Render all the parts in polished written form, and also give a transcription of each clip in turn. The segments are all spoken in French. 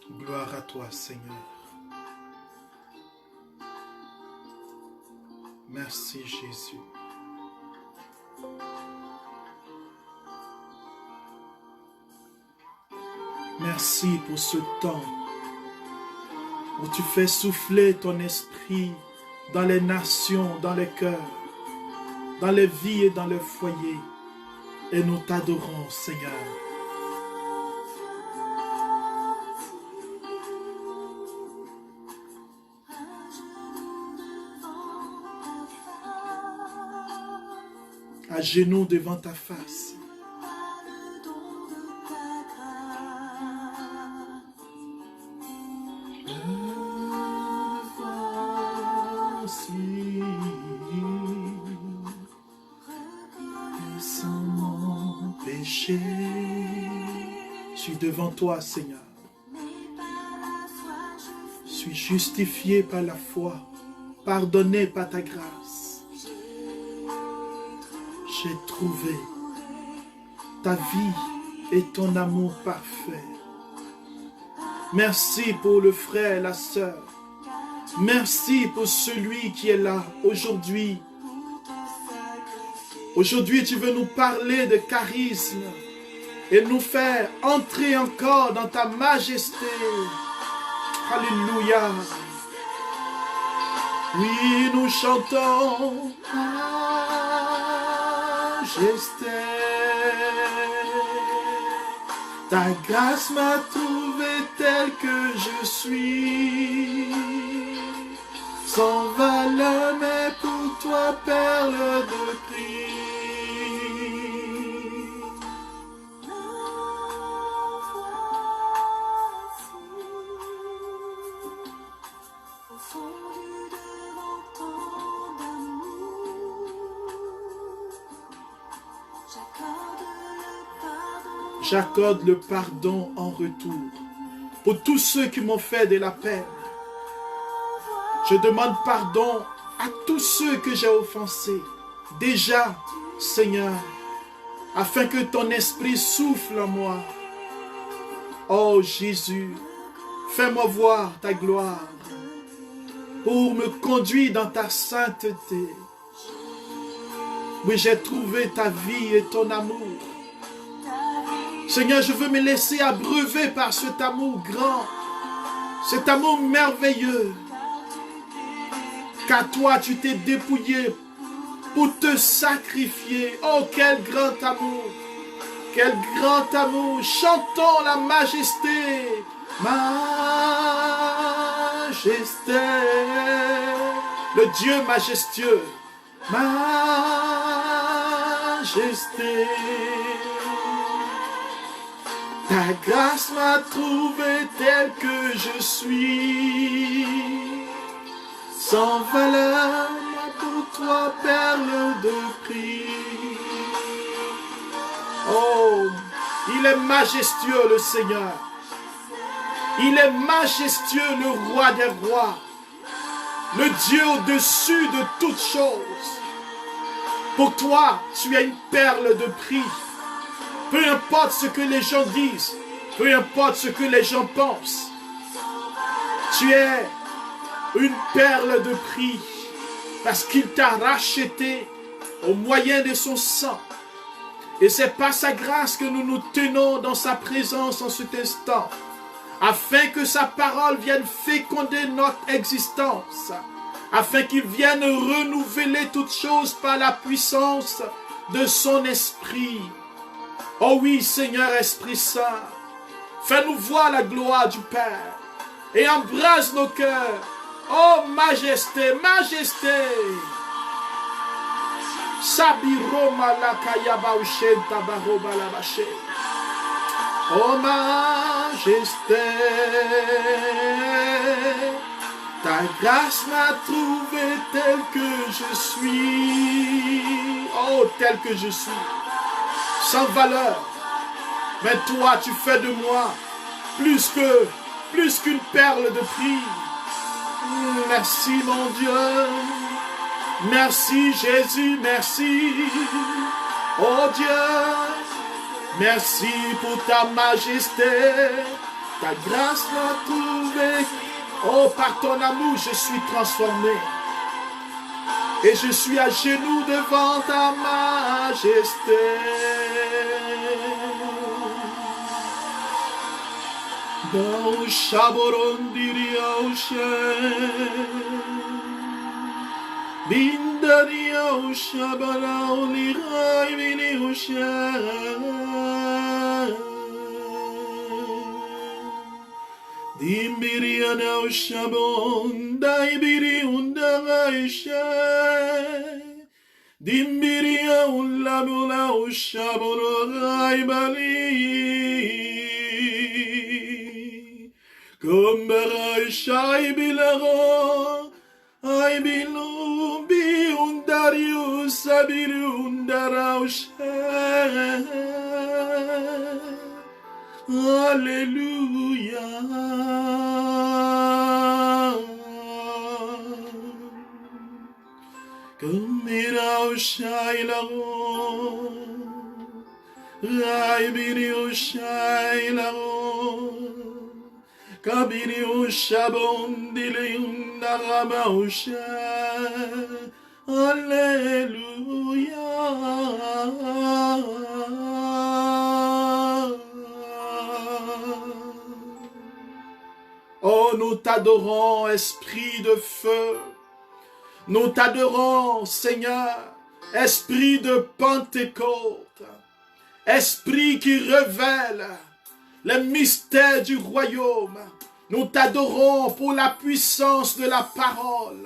Gloire à toi, Seigneur. Merci, Jésus. Merci pour ce temps où tu fais souffler ton esprit dans les nations, dans les cœurs, dans les vies et dans les foyers. Et nous t'adorons, Seigneur. À genoux devant ta face. Je suis devant toi, Seigneur. Je suis justifié par la foi, pardonné par ta grâce. J'ai trouvé ta vie et ton amour parfait. Merci pour le frère et la sœur. Merci pour celui qui est là aujourd'hui. Aujourd'hui, tu veux nous parler de charisme et nous faire entrer encore dans ta majesté. Alléluia. Oui, nous chantons majesté. Ta grâce m'a trouvé tel que je suis. Sans valeur, mais pour toi, perle de prix. J'accorde le pardon en retour pour tous ceux qui m'ont fait de la peine. Je demande pardon à tous ceux que j'ai offensés. Déjà, Seigneur, afin que ton esprit souffle en moi. Oh Jésus, fais-moi voir ta gloire pour me conduire dans ta sainteté. Oui, j'ai trouvé ta vie et ton amour. Seigneur, je veux me laisser abreuver par cet amour grand, cet amour merveilleux. Car toi, tu t'es dépouillé pour te sacrifier. Oh, quel grand amour! Quel grand amour! Chantons la majesté! Majesté! Le Dieu majestueux! Majesté! Ta grâce m'a trouvé tel que je suis. Sans valeur, pour toi, perle de prix. Oh, il est majestueux le Seigneur. Il est majestueux le roi des rois. Le Dieu au-dessus de toutes choses. Pour toi, tu es une perle de prix. Peu importe ce que les gens disent, peu importe ce que les gens pensent. Tu es une perle de prix, parce qu'il t'a racheté au moyen de son sang. Et c'est par sa grâce que nous nous tenons dans sa présence en cet instant, afin que sa parole vienne féconder notre existence, afin qu'il vienne renouveler toutes choses par la puissance de son esprit. Oh oui, Seigneur Esprit Saint, fais-nous voir la gloire du Père et embrase nos cœurs. Oh majesté, majesté. Sabiro malakaya baushenta baroba la bache. Oh majesté. Ta grâce m'a trouvé tel que je suis. Oh, tel que je suis. Sans valeur. Mais toi, tu fais de moi plus qu'une perle de prix. Merci mon Dieu, merci Jésus, merci, oh Dieu, merci pour ta majesté, Ta grâce m'a trouvé. Oh, par ton amour, je suis transformé. Et je suis à genoux devant ta majesté. Dans Shaboron Bindaria Shabara Olirai Viniusha Dimbiriana Shabon Daibiri Undagaisha Dimbiria Ulamula Shabora Gaibali Kumbara Shaibilara I belong beyond Darius, Abirun Daraush. Hallelujah. Kumiraushailago. Raibiriushailago. Kabiriushabon dilium naramausha. Alléluia. Oh, nous t'adorons, Esprit de feu. Nous t'adorons, Seigneur, Esprit de Pentecôte. Esprit qui révèle les mystères du royaume. Nous t'adorons pour la puissance de la parole,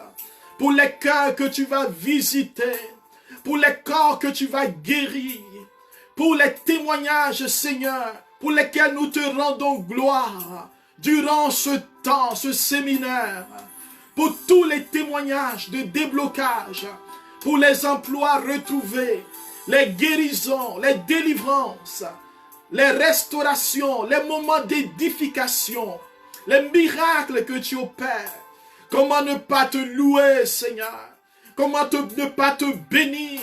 pour les cœurs que tu vas visiter, pour les corps que tu vas guérir, pour les témoignages, Seigneur, pour lesquels nous te rendons gloire durant ce temps, ce séminaire, pour tous les témoignages de déblocage, pour les emplois retrouvés, les guérisons, les délivrances, les restaurations, les moments d'édification, les miracles que tu opères. Comment ne pas te louer, Seigneur? Comment ne pas te bénir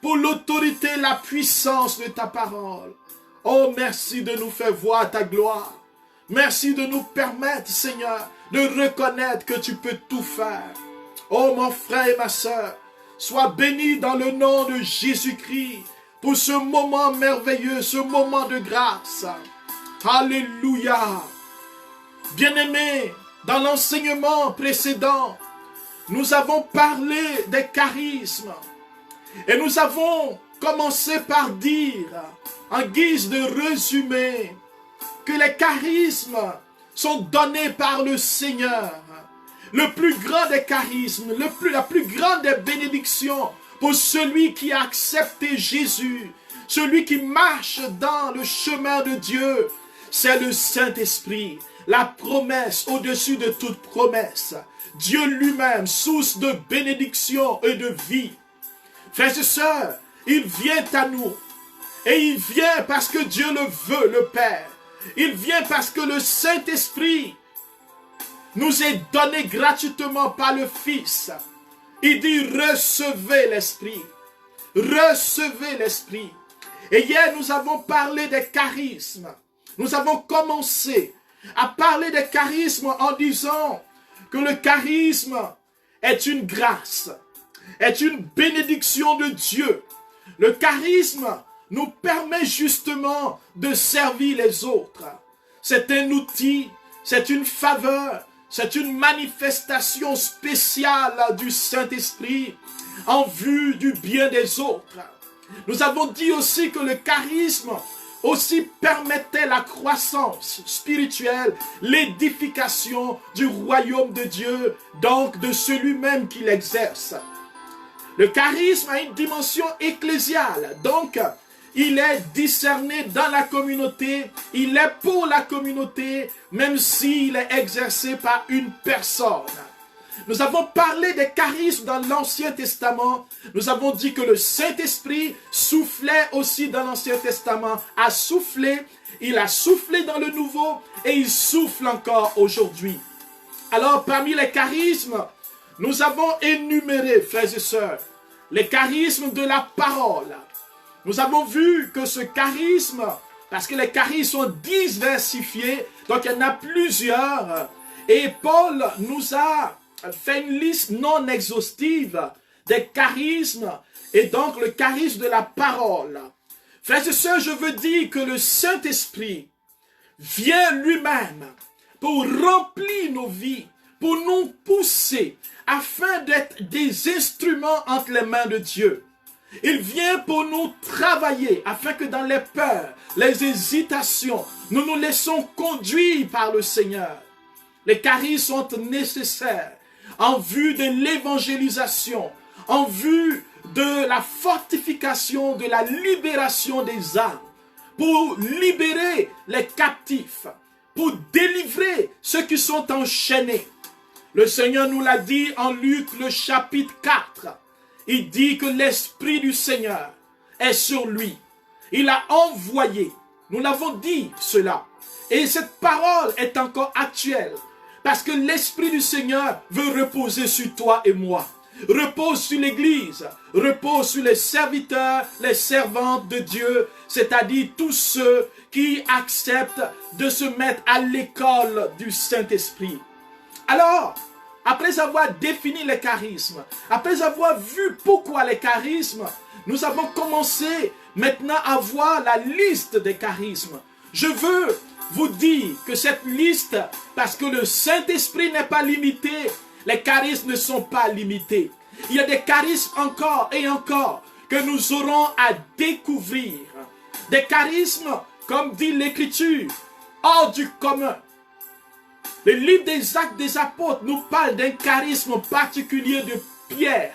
pour l'autorité et la puissance de ta parole? Oh, merci de nous faire voir ta gloire. Merci de nous permettre, Seigneur, de reconnaître que tu peux tout faire. Oh, mon frère et ma soeur, sois béni dans le nom de Jésus-Christ pour ce moment merveilleux, ce moment de grâce. Alléluia. Bien-aimés, dans l'enseignement précédent, nous avons parlé des charismes. Et nous avons commencé par dire, en guise de résumé, que les charismes sont donnés par le Seigneur. Le plus grand des charismes, la plus grande des bénédictions pour celui qui a accepté Jésus, celui qui marche dans le chemin de Dieu, c'est le Saint-Esprit. La promesse au-dessus de toute promesse. Dieu lui-même, source de bénédiction et de vie. Frères et sœurs, il vient à nous. Et il vient parce que Dieu le veut, le Père. Il vient parce que le Saint-Esprit nous est donné gratuitement par le Fils. Il dit, recevez l'Esprit. Recevez l'Esprit. Et hier, nous avons parlé des charismes. Nous avons commencé à parler des charismes en disant que le charisme est une grâce, est une bénédiction de Dieu. Le charisme nous permet justement de servir les autres. C'est un outil, c'est une faveur, c'est une manifestation spéciale du Saint-Esprit en vue du bien des autres. Nous avons dit aussi que le charisme aussi permettait la croissance spirituelle, l'édification du royaume de Dieu, donc de celui-même qui l'exerce. Le charisme a une dimension ecclésiale, donc il est discerné dans la communauté, il est pour la communauté, même s'il est exercé par une personne. Nous avons parlé des charismes dans l'Ancien Testament. Nous avons dit que le Saint-Esprit soufflait aussi dans l'Ancien Testament, a soufflé, il a soufflé dans le Nouveau et il souffle encore aujourd'hui. Alors, parmi les charismes, nous avons énuméré, frères et sœurs, les charismes de la parole. Nous avons vu que ce charisme Parce que les charismes sont diversifiés, donc il y en a plusieurs. Et Paul nous a fait une liste non exhaustive des charismes, et donc le charisme de la parole. Frères et sœurs, je veux dire que le Saint-Esprit vient lui-même pour remplir nos vies, pour nous pousser, afin d'être des instruments entre les mains de Dieu. Il vient pour nous travailler, afin que dans les peurs, les hésitations, nous nous laissons conduire par le Seigneur. Les charismes sont nécessaires en vue de l'évangélisation, en vue de la fortification, de la libération des âmes, pour libérer les captifs, pour délivrer ceux qui sont enchaînés. Le Seigneur nous l'a dit en Luc le chapitre 4. Il dit que l'Esprit du Seigneur est sur lui. Il a envoyé. Nous l'avons dit cela. Et cette parole est encore actuelle. Parce que l'Esprit du Seigneur veut reposer sur toi et moi. Repose sur l'Église. Repose sur les serviteurs, les servantes de Dieu. C'est-à-dire tous ceux qui acceptent de se mettre à l'école du Saint-Esprit. Alors, après avoir défini les charismes, après avoir vu pourquoi les charismes, nous avons commencé maintenant à voir la liste des charismes. Je veux vous dire que cette liste, parce que le Saint-Esprit n'est pas limité, les charismes ne sont pas limités. Il y a des charismes encore et encore que nous aurons à découvrir. Des charismes, comme dit l'Écriture, hors du commun. Le livre des Actes des Apôtres nous parle d'un charisme particulier de Pierre.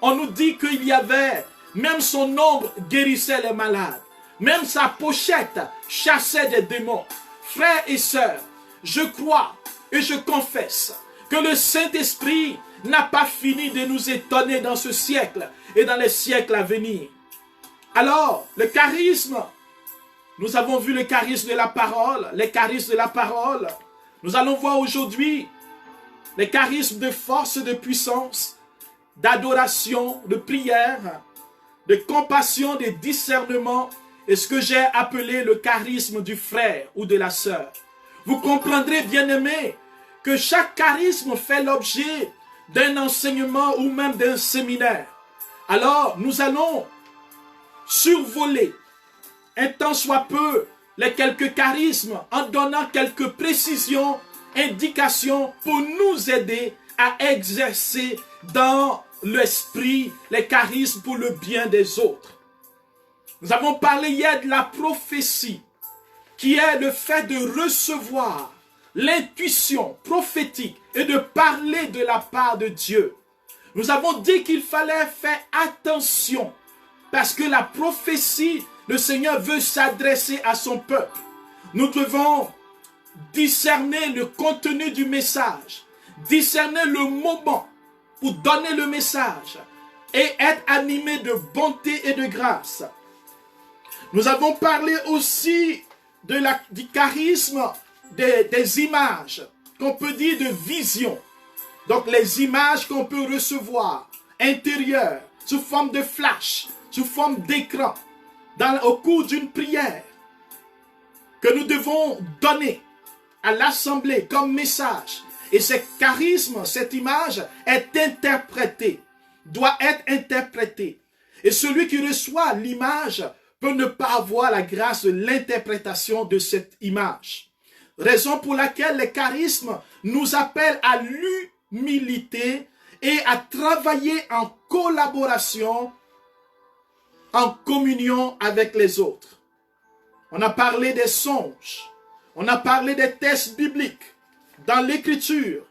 On nous dit qu'il y avait, même son ombre guérissait les malades. Même sa pochette chassait des démons. Frères et sœurs, je crois et je confesse que le Saint-Esprit n'a pas fini de nous étonner dans ce siècle et dans les siècles à venir. Alors, le charisme, nous avons vu le charisme de la parole, les charismes de la parole. Nous allons voir aujourd'hui les charismes de force, de puissance, d'adoration, de prière, de compassion, de discernement, et ce que j'ai appelé le charisme du frère ou de la sœur. Vous comprendrez, bien-aimés, que chaque charisme fait l'objet d'un enseignement ou même d'un séminaire. Alors, nous allons survoler un tant soit peu les quelques charismes en donnant quelques précisions, indications pour nous aider à exercer dans l'esprit les charismes pour le bien des autres. Nous avons parlé hier de la prophétie, qui est le fait de recevoir l'intuition prophétique et de parler de la part de Dieu. Nous avons dit qu'il fallait faire attention parce que la prophétie, le Seigneur veut s'adresser à son peuple. Nous devons discerner le contenu du message, discerner le moment pour donner le message et être animé de bonté et de grâce. Nous avons parlé aussi du charisme des images, qu'on peut dire de vision. Donc les images qu'on peut recevoir intérieures, sous forme de flash, sous forme d'écran, au cours d'une prière, que nous devons donner à l'assemblée comme message. Et ce charisme, cette image est interprétée, doit être interprétée. Et celui qui reçoit l'image peut ne pas avoir la grâce de l'interprétation de cette image. Raison pour laquelle les charismes nous appellent à l'humilité et à travailler en collaboration, en communion avec les autres. On a parlé des songes, on a parlé des textes bibliques, dans l'écriture,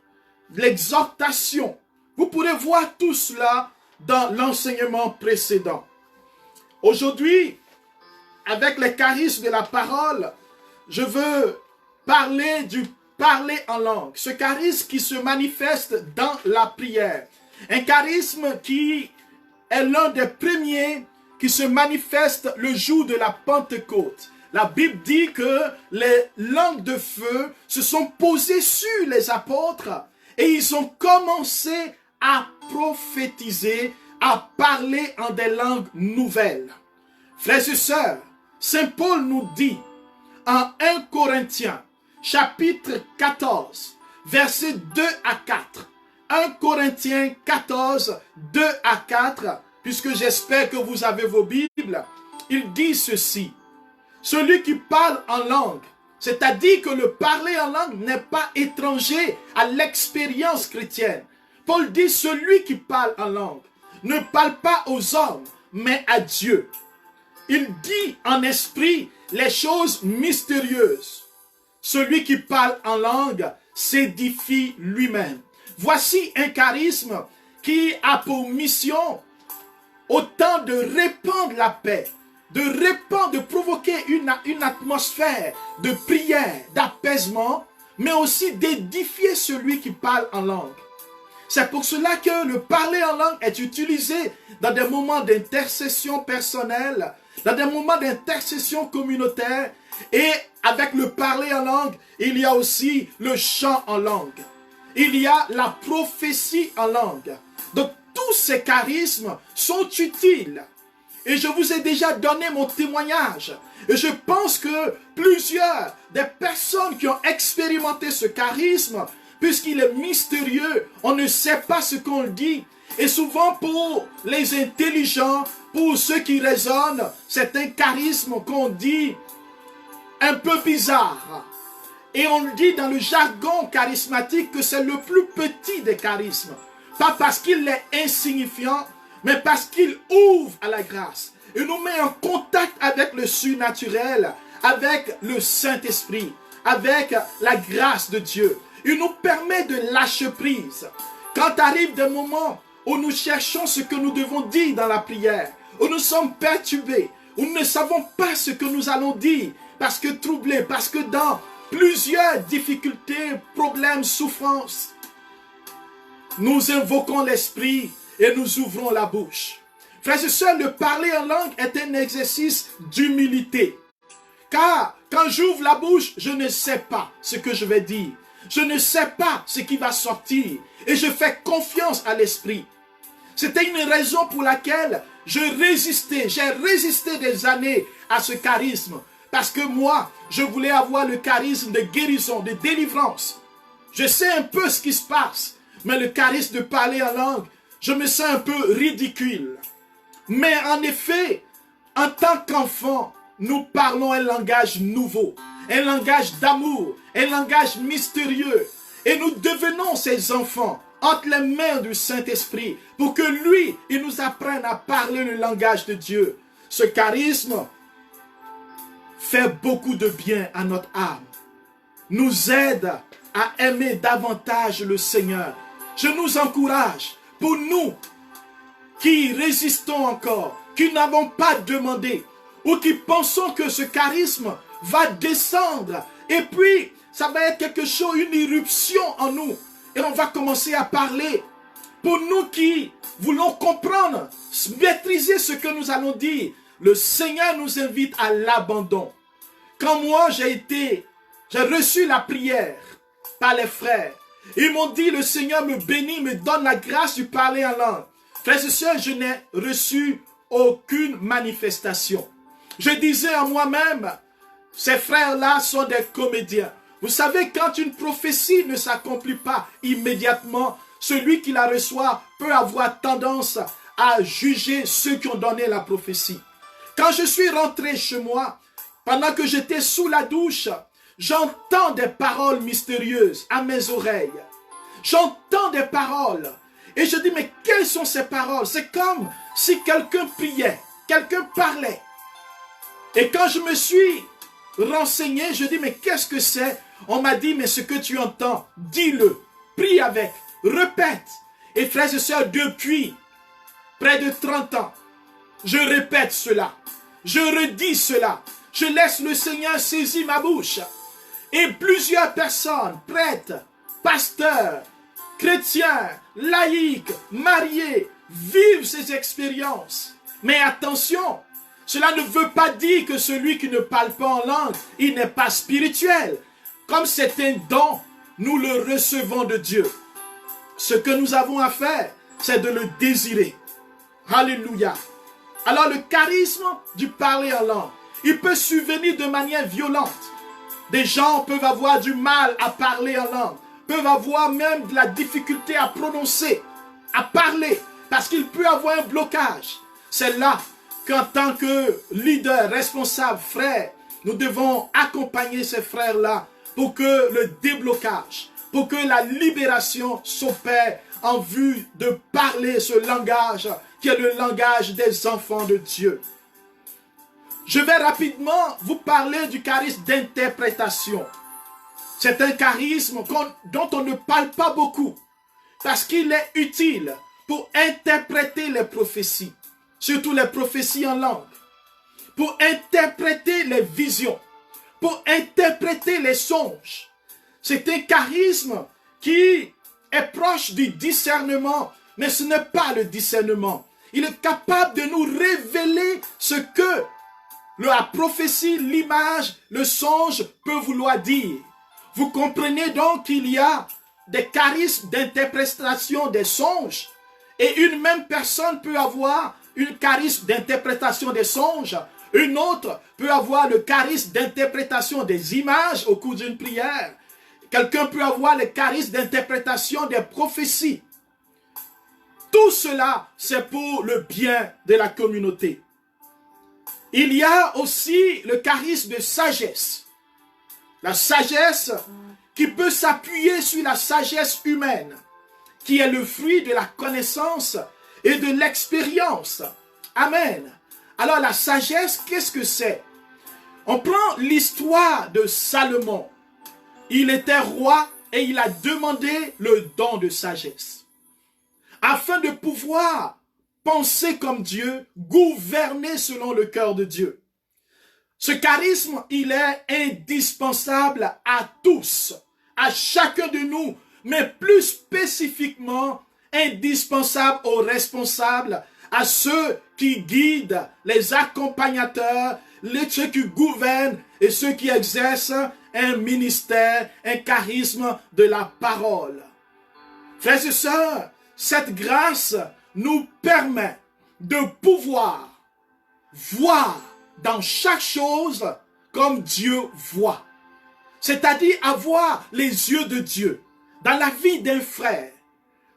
de l'exhortation. Vous pourrez voir tout cela dans l'enseignement précédent. Aujourd'hui, avec les charismes de la parole, je veux parler du parler en langue. Ce charisme qui se manifeste dans la prière. Un charisme qui est l'un des premiers qui se manifeste le jour de la Pentecôte. La Bible dit que les langues de feu se sont posées sur les apôtres et ils ont commencé à prophétiser, à parler en des langues nouvelles. Frères et sœurs, Saint Paul nous dit en 1 Corinthiens, chapitre 14, versets 2 à 4. 1 Corinthiens 14, 2 à 4, puisque j'espère que vous avez vos Bibles, il dit ceci. Celui qui parle en langue, c'est-à-dire que le parler en langue n'est pas étranger à l'expérience chrétienne. Paul dit celui qui parle en langue ne parle pas aux hommes, mais à Dieu. Il dit en esprit les choses mystérieuses. Celui qui parle en langue s'édifie lui-même. Voici un charisme qui a pour mission autant de répandre la paix, de provoquer une atmosphère de prière, d'apaisement, mais aussi d'édifier celui qui parle en langue. C'est pour cela que le parler en langue est utilisé dans des moments d'intercession personnelle, dans des moments d'intercession communautaire, et avec le parler en langue, il y a aussi le chant en langue. Il y a la prophétie en langue. Donc tous ces charismes sont utiles. Et je vous ai déjà donné mon témoignage. Et je pense que plusieurs des personnes qui ont expérimenté ce charisme, puisqu'il est mystérieux, on ne sait pas ce qu'on dit. Et souvent pour les intelligents, pour ceux qui raisonnent, c'est un charisme qu'on dit un peu bizarre. Et on dit dans le jargon charismatique que c'est le plus petit des charismes. Pas parce qu'il est insignifiant, mais parce qu'il ouvre à la grâce. Il nous met en contact avec le surnaturel, avec le Saint-Esprit, avec la grâce de Dieu. Il nous permet de lâcher prise. Quand arrivent des moments où nous cherchons ce que nous devons dire dans la prière, où nous sommes perturbés, où nous ne savons pas ce que nous allons dire, parce que troublés, parce que dans plusieurs difficultés, problèmes, souffrances, nous invoquons l'Esprit et nous ouvrons la bouche. Frères et sœurs, le parler en langue est un exercice d'humilité. Car quand j'ouvre la bouche, je ne sais pas ce que je vais dire. Je ne sais pas ce qui va sortir. Et je fais confiance à l'Esprit. C'était une raison pour laquelle j'ai résisté des années à ce charisme. Parce que moi, je voulais avoir le charisme de guérison, de délivrance. Je sais un peu ce qui se passe. Mais le charisme de parler en langue, je me sens un peu ridicule. Mais en effet, en tant qu'enfant, nous parlons un langage nouveau, un langage d'amour, un langage mystérieux. Et nous devenons ces enfants entre les mains du Saint-Esprit pour que lui, il nous apprenne à parler le langage de Dieu. Ce charisme fait beaucoup de bien à notre âme, nous aide à aimer davantage le Seigneur. Je nous encourage, pour nous qui résistons encore, qui n'avons pas demandé, ou qui pensons que ce charisme va descendre, et puis ça va être quelque chose, une irruption en nous, et on va commencer à parler. Pour nous qui voulons comprendre, maîtriser ce que nous allons dire, le Seigneur nous invite à l'abandon. Quand moi j'ai reçu la prière par les frères, ils m'ont dit, le Seigneur me bénit, me donne la grâce de parler en langue. Frères et sœurs, je n'ai reçu aucune manifestation. Je disais à moi-même, ces frères-là sont des comédiens. Vous savez, quand une prophétie ne s'accomplit pas immédiatement, celui qui la reçoit peut avoir tendance à juger ceux qui ont donné la prophétie. Quand je suis rentré chez moi, pendant que j'étais sous la douche, j'entends des paroles mystérieuses à mes oreilles. J'entends des paroles. Et je dis, mais quelles sont ces paroles? C'est comme si quelqu'un priait, quelqu'un parlait. Et quand je me suis renseigné, je dis, mais qu'est-ce que c'est? On m'a dit, mais ce que tu entends, dis-le, prie avec, répète. Et frères et sœurs, depuis près de 30 ans, je répète cela. Je redis cela. Je laisse le Seigneur saisir ma bouche. Et plusieurs personnes, prêtres, pasteurs, chrétiens, laïcs, mariés, vivent ces expériences. Mais attention, cela ne veut pas dire que celui qui ne parle pas en langue, il n'est pas spirituel. Comme c'est un don, nous le recevons de Dieu. Ce que nous avons à faire, c'est de le désirer. Alléluia. Alors le charisme du parler en langue Il peut survenir de manière violente. Des gens peuvent avoir du mal à parler en langue, peuvent avoir même de la difficulté à prononcer, à parler, parce qu'il peut avoir un blocage. C'est là qu'en tant que leader, responsable, frère, nous devons accompagner ces frères-là pour que le déblocage, pour que la libération s'opère en vue de parler ce langage qui est le langage des enfants de Dieu. Je vais rapidement vous parler du charisme d'interprétation. C'est un charisme dont on ne parle pas beaucoup parce qu'il est utile pour interpréter les prophéties, surtout les prophéties en langue, pour interpréter les visions, pour interpréter les songes. C'est un charisme qui est proche du discernement, mais ce n'est pas le discernement. Il est capable de nous révéler ce que la prophétie, l'image, le songe peut vouloir dire. Vous comprenez donc qu'il y a des charismes d'interprétation des songes et une même personne peut avoir une charisme d'interprétation des songes, une autre peut avoir le charisme d'interprétation des images au cours d'une prière. Quelqu'un peut avoir le charisme d'interprétation des prophéties. Tout cela, c'est pour le bien de la communauté. Il y a aussi le charisme de sagesse. La sagesse qui peut s'appuyer sur la sagesse humaine, qui est le fruit de la connaissance et de l'expérience. Amen. Alors la sagesse, qu'est-ce que c'est? On prend l'histoire de Salomon. Il était roi et il a demandé le don de sagesse, afin de pouvoir penser comme Dieu, gouverner selon le cœur de Dieu. Ce charisme, il est indispensable à tous, à chacun de nous, mais plus spécifiquement indispensable aux responsables, à ceux qui guident, les accompagnateurs, ceux qui gouvernent et ceux qui exercent un ministère, un charisme de la parole. Frères et sœurs, cette grâce nous permet de pouvoir voir dans chaque chose comme Dieu voit. C'est-à-dire avoir les yeux de Dieu dans la vie d'un frère,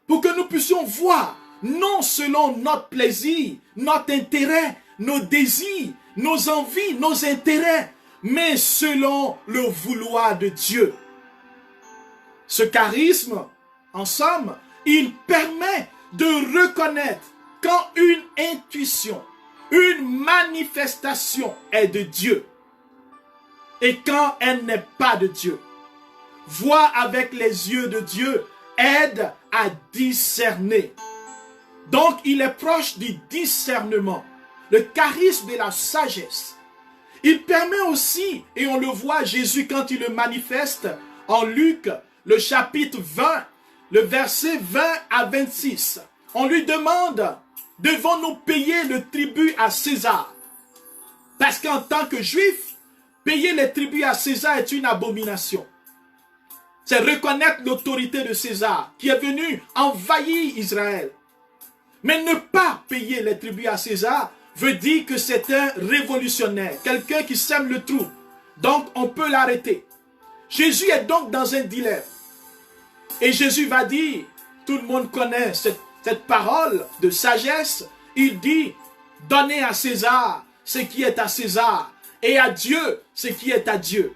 pour que nous puissions voir, non selon notre plaisir, notre intérêt, nos désirs, nos envies, nos intérêts, mais selon le vouloir de Dieu. Ce charisme, en somme, il permet de reconnaître quand une intuition, une manifestation est de Dieu et quand elle n'est pas de Dieu. Voir avec les yeux de Dieu aide à discerner. Donc, il est proche du discernement, le charisme de la sagesse. Il permet aussi, et on le voit Jésus quand il le manifeste en Luc, le chapitre 20, le verset 20 à 26. On lui demande, devons-nous payer le tribut à César? Parce qu'en tant que juif, payer les tributs à César est une abomination. C'est reconnaître l'autorité de César qui est venu envahir Israël. Mais ne pas payer les tributs à César veut dire que c'est un révolutionnaire, quelqu'un qui sème le trou. Donc on peut l'arrêter. Jésus est donc dans un dilemme. Et Jésus va dire, tout le monde connaît cette parole de sagesse, il dit, donnez à César ce qui est à César, et à Dieu ce qui est à Dieu.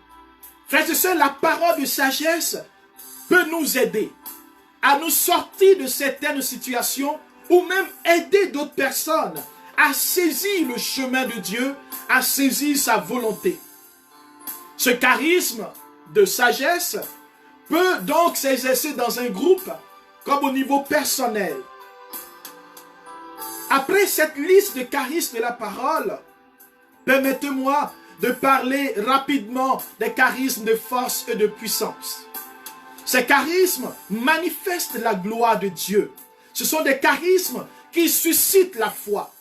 Frères et sœurs, la parole de sagesse peut nous aider à nous sortir de certaines situations ou même aider d'autres personnes à saisir le chemin de Dieu, à saisir sa volonté. Ce charisme de sagesse peut donc s'exercer dans un groupe comme au niveau personnel. Après cette liste de charismes de la parole, permettez-moi de parler rapidement des charismes de force et de puissance. Ces charismes manifestent la gloire de Dieu. Ce sont des charismes qui suscitent la foi,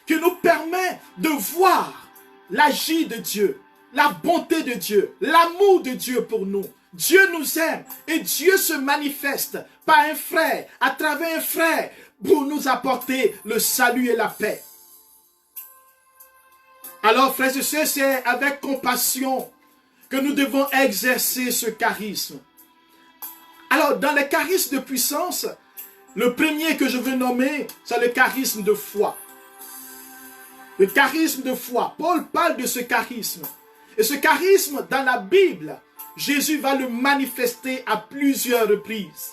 qui nous permettent de voir l'agir de Dieu, la bonté de Dieu, l'amour de Dieu pour nous. Dieu nous aime et Dieu se manifeste par un frère, à travers un frère, pour nous apporter le salut et la paix. Alors, frères et sœurs, c'est avec compassion que nous devons exercer ce charisme. Alors, dans les charismes de puissance, le premier que je veux nommer, c'est le charisme de foi. Le charisme de foi. Paul parle de ce charisme. Et ce charisme, dans la Bible, Jésus va le manifester à plusieurs reprises.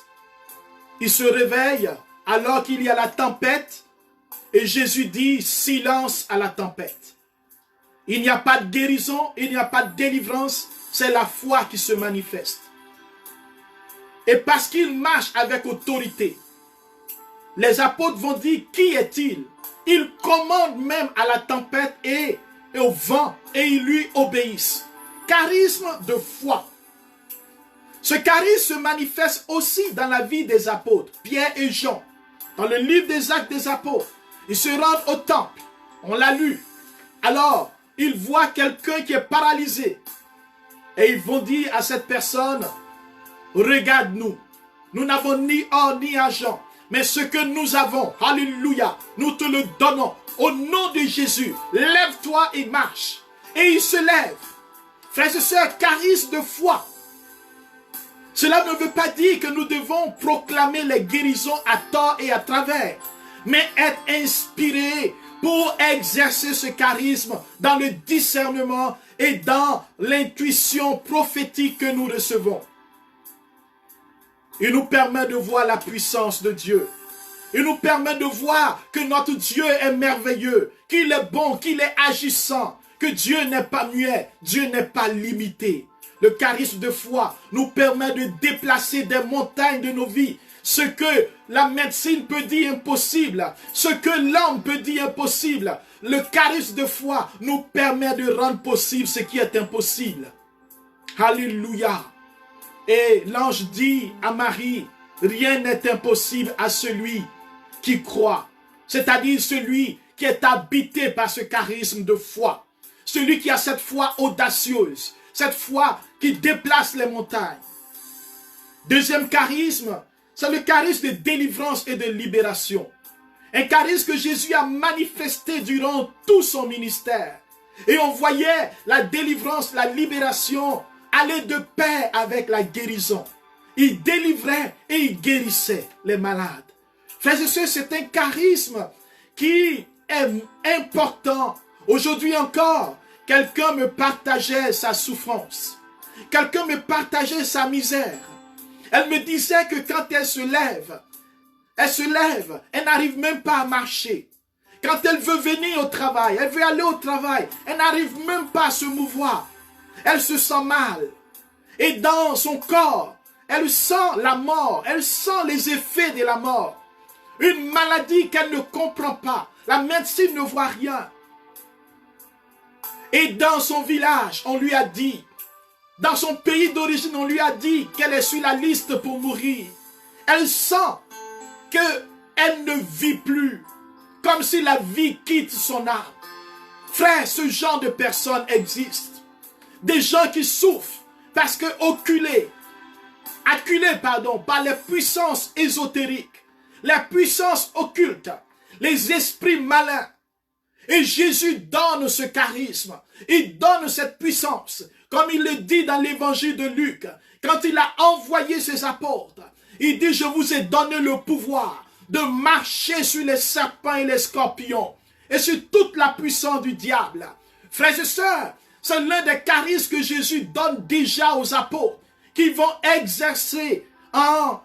Il se réveille alors qu'il y a la tempête et Jésus dit « silence à la tempête ». Il n'y a pas de guérison, il n'y a pas de délivrance, c'est la foi qui se manifeste. Et parce qu'il marche avec autorité, les apôtres vont dire « qui est-il » Il commande même à la tempête et au vent et ils lui obéissent. Charisme de foi. Ce charisme se manifeste aussi dans la vie des apôtres, Pierre et Jean. Dans le livre des Actes des apôtres, ils se rendent au temple. On l'a lu. Alors, ils voient quelqu'un qui est paralysé. Et ils vont dire à cette personne, regarde-nous. Nous n'avons ni or ni argent. Mais ce que nous avons, alléluia, nous te le donnons. Au nom de Jésus, lève-toi et marche. Et il se lève. Frères et sœurs, charisme de foi. Cela ne veut pas dire que nous devons proclamer les guérisons à tort et à travers, mais être inspirés pour exercer ce charisme dans le discernement et dans l'intuition prophétique que nous recevons. Il nous permet de voir la puissance de Dieu. Il nous permet de voir que notre Dieu est merveilleux, qu'il est bon, qu'il est agissant, que Dieu n'est pas muet, Dieu n'est pas limité. Le charisme de foi nous permet de déplacer des montagnes de nos vies. Ce que la médecine peut dire impossible, ce que l'homme peut dire impossible, le charisme de foi nous permet de rendre possible ce qui est impossible. Alléluia. Et l'ange dit à Marie, rien n'est impossible à celui qui croit. C'est-à-dire celui qui est habité par ce charisme de foi. Celui qui a cette foi audacieuse. Cette foi qui déplace les montagnes. Deuxième charisme, c'est le charisme de délivrance et de libération. Un charisme que Jésus a manifesté durant tout son ministère. Et on voyait la délivrance, la libération aller de pair avec la guérison. Il délivrait et il guérissait les malades. Frères et sœurs, c'est un charisme qui est important. Aujourd'hui encore, quelqu'un me partageait sa souffrance. Quelqu'un me partageait sa misère. Elle me disait que quand elle se lève, elle n'arrive même pas à marcher. Quand elle veut venir au travail, elle veut aller au travail, elle n'arrive même pas à se mouvoir. Elle se sent mal. Et dans son corps, elle sent la mort, elle sent les effets de la mort. Une maladie qu'elle ne comprend pas. La médecine ne voit rien. Et dans son village, on lui a dit, dans son pays d'origine, on lui a dit qu'elle est sur la liste pour mourir. Elle sent qu'elle ne vit plus, comme si la vie quitte son âme. Frère, ce genre de personnes existe. Des gens qui souffrent parce que acculés par les puissances ésotériques, les puissances occultes, les esprits malins. Et Jésus donne ce charisme, il donne cette puissance, comme il le dit dans l'évangile de Luc, quand il a envoyé ses apôtres. Il dit, je vous ai donné le pouvoir de marcher sur les serpents et les scorpions, et sur toute la puissance du diable. Frères et sœurs, c'est l'un des charismes que Jésus donne déjà aux apôtres, qui vont exercer en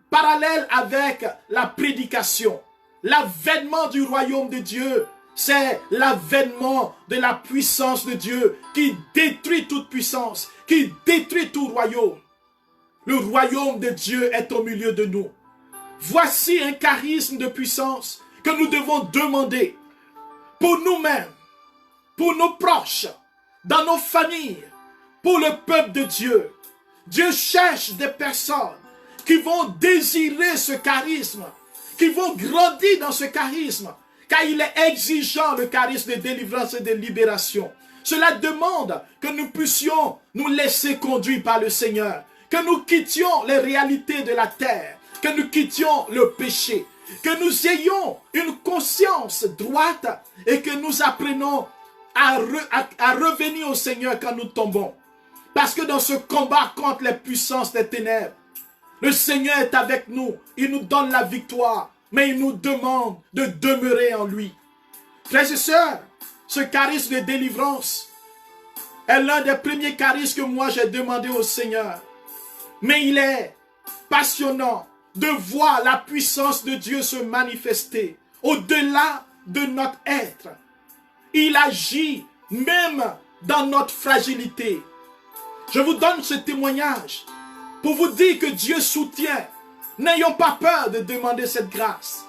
parallèle avec la prédication. L'avènement du royaume de Dieu, c'est l'avènement de la puissance de Dieu qui détruit toute puissance, qui détruit tout royaume. Le royaume de Dieu est au milieu de nous. Voici un charisme de puissance que nous devons demander pour nous-mêmes, pour nos proches, dans nos familles, pour le peuple de Dieu. Dieu cherche des personnes qui vont désirer ce charisme, qui vont grandir dans ce charisme, car il est exigeant, le charisme de délivrance et de libération. Cela demande que nous puissions nous laisser conduire par le Seigneur, que nous quittions les réalités de la terre, que nous quittions le péché, que nous ayons une conscience droite et que nous apprenions à revenir au Seigneur quand nous tombons. Parce que dans ce combat contre les puissances des ténèbres, le Seigneur est avec nous. Il nous donne la victoire. Mais il nous demande de demeurer en lui. Frères et sœurs, ce charisme de délivrance est l'un des premiers charismes que moi j'ai demandé au Seigneur. Mais il est passionnant de voir la puissance de Dieu se manifester au-delà de notre être. Il agit même dans notre fragilité. Je vous donne ce témoignage pour vous dire que Dieu soutient. N'ayons pas peur de demander cette grâce.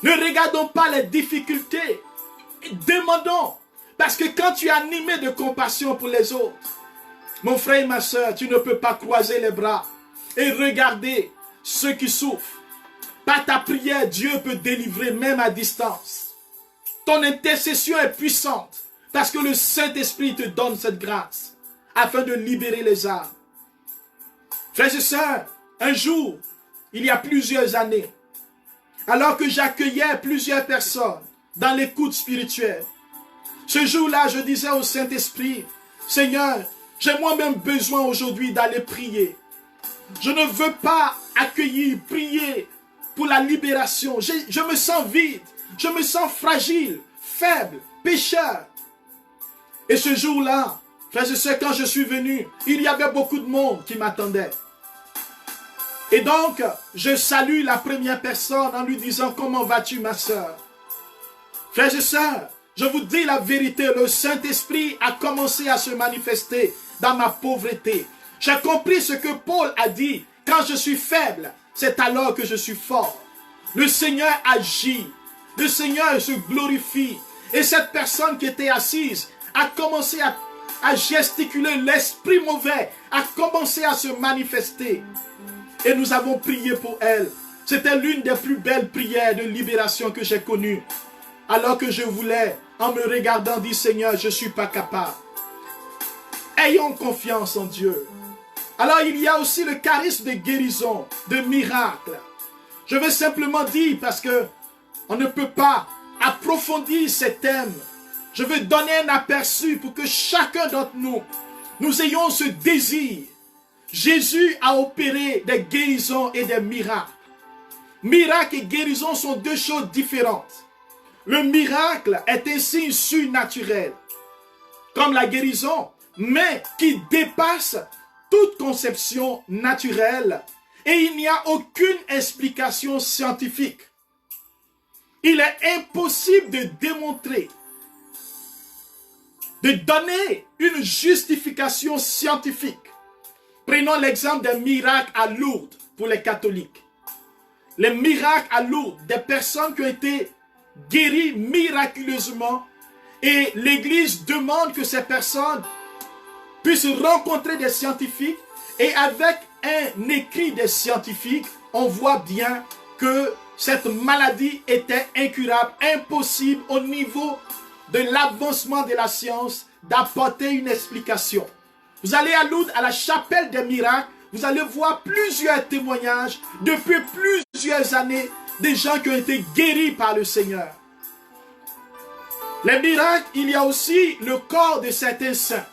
Ne regardons pas les difficultés. Demandons. Parce que quand tu es animé de compassion pour les autres, mon frère et ma soeur, tu ne peux pas croiser les bras et regarder ceux qui souffrent. Par ta prière, Dieu peut délivrer même à distance. Ton intercession est puissante parce que le Saint-Esprit te donne cette grâce afin de libérer les âmes. Frères et sœurs, un jour, il y a plusieurs années, alors que j'accueillais plusieurs personnes dans l'écoute spirituelle, ce jour-là, je disais au Saint-Esprit, Seigneur, j'ai moi-même besoin aujourd'hui d'aller prier. Je ne veux pas accueillir, prier pour la libération. Je me sens vide, je me sens fragile, faible, pécheur. Et ce jour-là, frères et sœurs, quand je suis venu, il y avait beaucoup de monde qui m'attendait. Et donc, je salue la première personne en lui disant, comment vas-tu ma sœur? Frères et sœurs, je vous dis la vérité, le Saint-Esprit a commencé à se manifester dans ma pauvreté. J'ai compris ce que Paul a dit, quand je suis faible, c'est alors que je suis fort. Le Seigneur agit, le Seigneur se glorifie. Et cette personne qui était assise a commencé à gesticuler, l'esprit mauvais a commencé à se manifester. Et nous avons prié pour elle. C'était l'une des plus belles prières de libération que j'ai connues. Alors que je voulais, en me regardant, dire Seigneur, je ne suis pas capable. Ayons confiance en Dieu. Alors il y a aussi le charisme de guérison, de miracle. Je veux simplement dire, parce que on ne peut pas approfondir ces thèmes. Je veux donner un aperçu pour que chacun d'entre nous, nous ayons ce désir. Jésus a opéré des guérisons et des miracles. Miracle et guérison sont deux choses différentes. Le miracle est un signe surnaturel, comme la guérison, mais qui dépasse toute conception naturelle et il n'y a aucune explication scientifique. Il est impossible de démontrer, de donner une justification scientifique. Prenons l'exemple des miracles à Lourdes pour les catholiques. Les miracles à Lourdes, des personnes qui ont été guéries miraculeusement et l'Église demande que ces personnes puissent rencontrer des scientifiques et avec un écrit des scientifiques, on voit bien que cette maladie était incurable, impossible au niveau de l'avancement de la science d'apporter une explication. Vous allez à Lourdes, à la chapelle des miracles, vous allez voir plusieurs témoignages depuis plusieurs années des gens qui ont été guéris par le Seigneur. Les miracles, il y a aussi le corps de certains saints.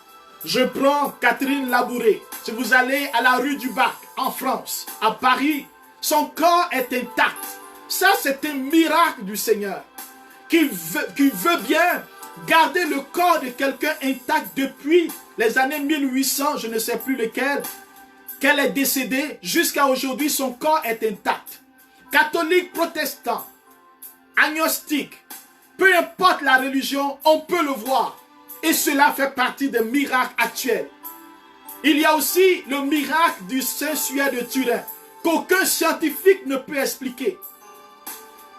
Je prends Catherine Labouré. Si vous allez à la rue du Bac, en France, à Paris, son corps est intact. Ça, c'est un miracle du Seigneur qui veut bien garder le corps de quelqu'un intact depuis les années 1800, je ne sais plus lequel, qu'elle est décédée, jusqu'à aujourd'hui, son corps est intact. Catholique, protestant, agnostique, peu importe la religion, on peut le voir. Et cela fait partie des miracles actuels. Il y a aussi le miracle du Saint-Suaire de Turin, qu'aucun scientifique ne peut expliquer.